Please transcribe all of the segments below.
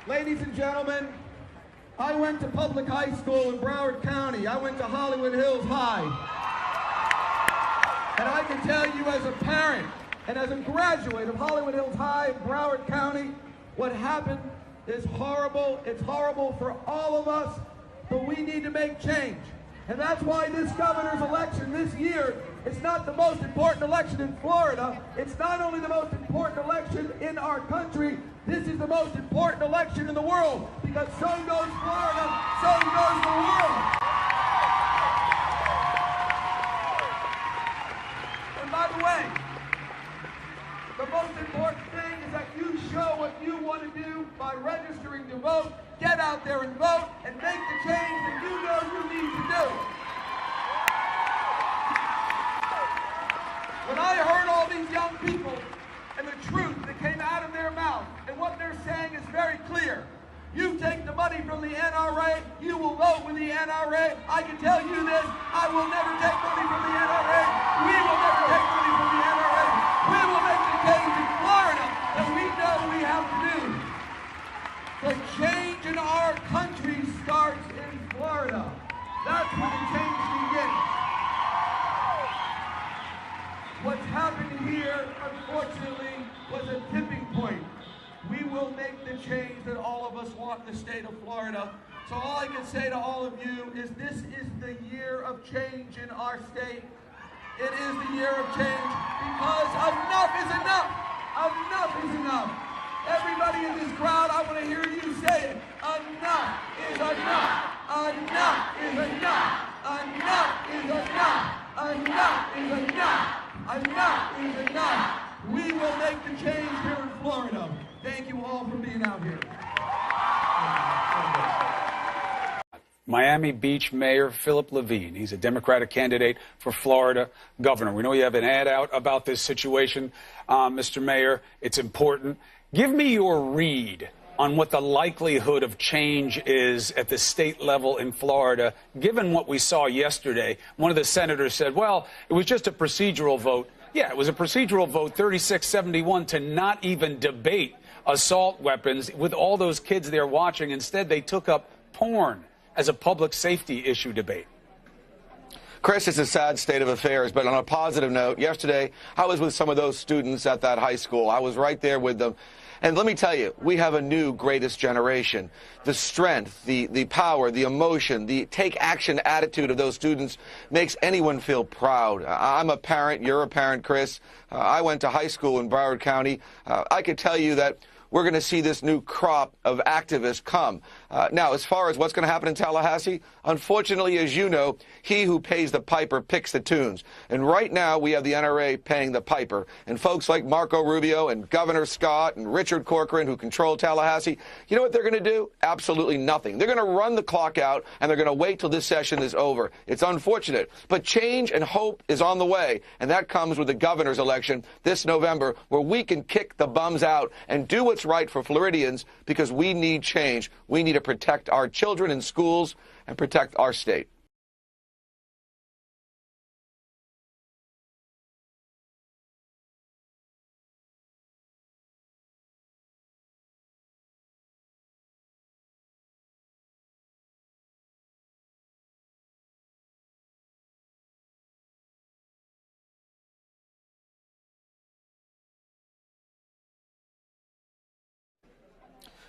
Ladies and gentlemen, I went to public high school in Broward County. I went to Hollywood Hills High. And I can tell you as a parent and as a graduate of Hollywood Hills High, Broward County, what happened is horrible. It's horrible for all of us, but we need to make change. And that's why this governor's election this year is not the most important election in Florida. It's not only the most important election in our country, this is the most important election in the world, because so goes Florida, so goes the world. And by the way, the most important thing is that you show what you want to do by registering to vote. Get out there and vote and make the change that you know you need to do. When I heard all these young people and the truth that came out of their mouth, and what they're saying is very clear. You take the money from the NRA, you will vote with the NRA. I can tell you this, I will never take money from the NRA. We will never take money from the NRA. We will make the change in Florida that we know we have to do. The change in our country starts in Florida. That's where the change begins. What's happened here, unfortunately, was a tipping point. We will make the change that all of us want in the state of Florida. So all I can say to all of you is this is the year of change in our state. It is the year of change because enough is enough. Enough is enough. Everybody in this crowd, I want to hear you say it. Enough is enough. Enough is enough. Enough is enough. Enough is enough. Enough is enough. We will make the change here in Florida. Thank you all for being out here. Miami Beach Mayor Philip LEVINE. He's a Democratic candidate for Florida governor. We know you have an ad out about this situation, Mr. Mayor. It's important. Give me your read on what the likelihood of change is at the state level in Florida, given what we saw yesterday. One of the senators said, well, it was just a procedural vote. Yeah, it was a procedural vote, 36-71, to not even debate assault weapons with all those kids there watching. Instead, they took up porn as a public safety issue debate. Chris, it's a sad state of affairs, but on a positive note, yesterday I was with some of those students at that high school. I was right there with them. And let me tell you, we have a new greatest generation. The strength, the power, the emotion, the take action attitude of those students makes anyone feel proud. I'm a parent. You're a parent, Chris. I went to high school in Broward County. I could tell you that we're going to see this new crop of activists come. Now, as far as what's going to happen in Tallahassee, unfortunately, as you know, he who pays the piper picks the tunes. And right now, we have the NRA paying the piper. And folks like Marco Rubio and Governor Scott and Richard Corcoran, who control Tallahassee, you know what they're going to do? Absolutely nothing. They're going to run the clock out, and they're going to wait till this session is over. It's unfortunate. But change and hope is on the way, and that comes with the governor's election this November, where we can kick the bums out and do what's right for Floridians, because we need change. We need to protect our children in schools and protect our state.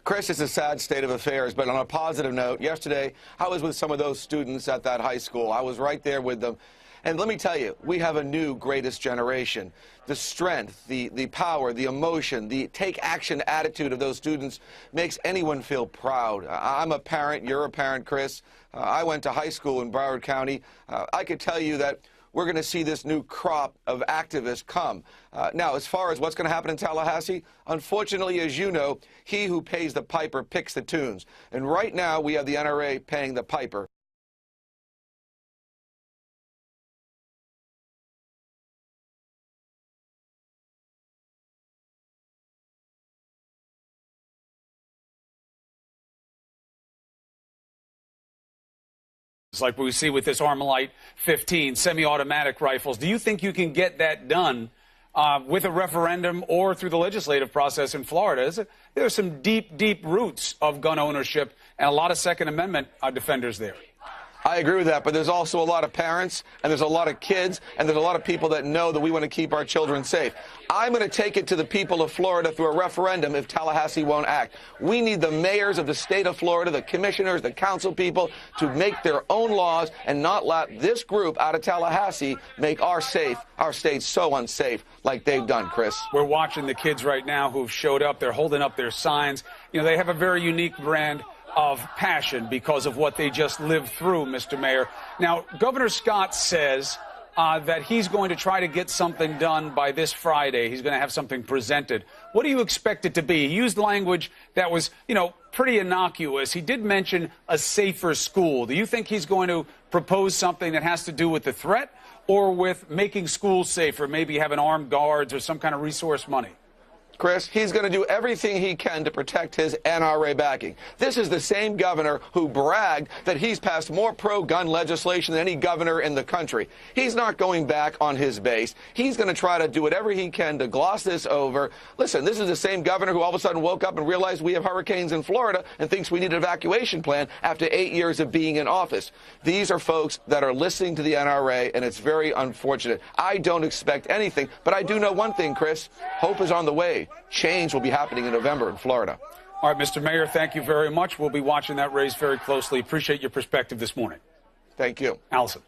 Chris, it's a sad state of affairs, but on a positive note, yesterday I was with some of those students at that high school. I was right there with them. And let me tell you, we have a new greatest generation. The strength, the power, the emotion, the take action attitude of those students makes anyone feel proud. I'm a parent. You're a parent, Chris. I went to high school in Broward County. I could tell you that we're going to see this new crop of activists come. Now, as far as what's going to happen in Tallahassee, unfortunately, as you know, he who pays the piper picks the tunes. And right now, we have the NRA paying the piper. It's like we see with this Armalite 15 semi-automatic rifles. Do you think you can get that done with a referendum or through the legislative process in Florida. There are some deep, deep roots of gun ownership and a lot of Second Amendment defenders there. I agree with that, but there's also a lot of parents, and there's a lot of kids, and there's a lot of people that know that we want to keep our children safe. I'm going to take it to the people of Florida through a referendum if Tallahassee won't act. We need the mayors of the state of Florida, the commissioners, the council people, to make their own laws and not let this group out of Tallahassee make our state so unsafe like they've done, Chris. We're watching the kids right now who've showed up. They're holding up their signs. You know, they have a very unique brand of passion because of what they just lived through, Mr. Mayor. Now, Governor Scott says that he's going to try to get something done by this Friday. He's going to have something presented. What do you expect it to be? He used language that was, you know, pretty innocuous. He did mention a safer school. Do you think he's going to propose something that has to do with the threat or with making schools safer, maybe having armed guards or some kind of resource money? Chris, he's going to do everything he can to protect his NRA backing. This is the same governor who bragged that he's passed more pro-gun legislation than any governor in the country. He's not going back on his base. He's going to try to do whatever he can to gloss this over. Listen, this is the same governor who all of a sudden woke up and realized we have hurricanes in Florida and thinks we need an evacuation plan after 8 years of being in office. These are folks that are listening to the NRA, and it's very unfortunate. I don't expect anything, but I do know one thing, Chris. Hope is on the way. Change will be happening in November in Florida. All right, Mr. Mayor, thank you very much. We'll be watching that race very closely. Appreciate your perspective this morning. Thank you. Allison.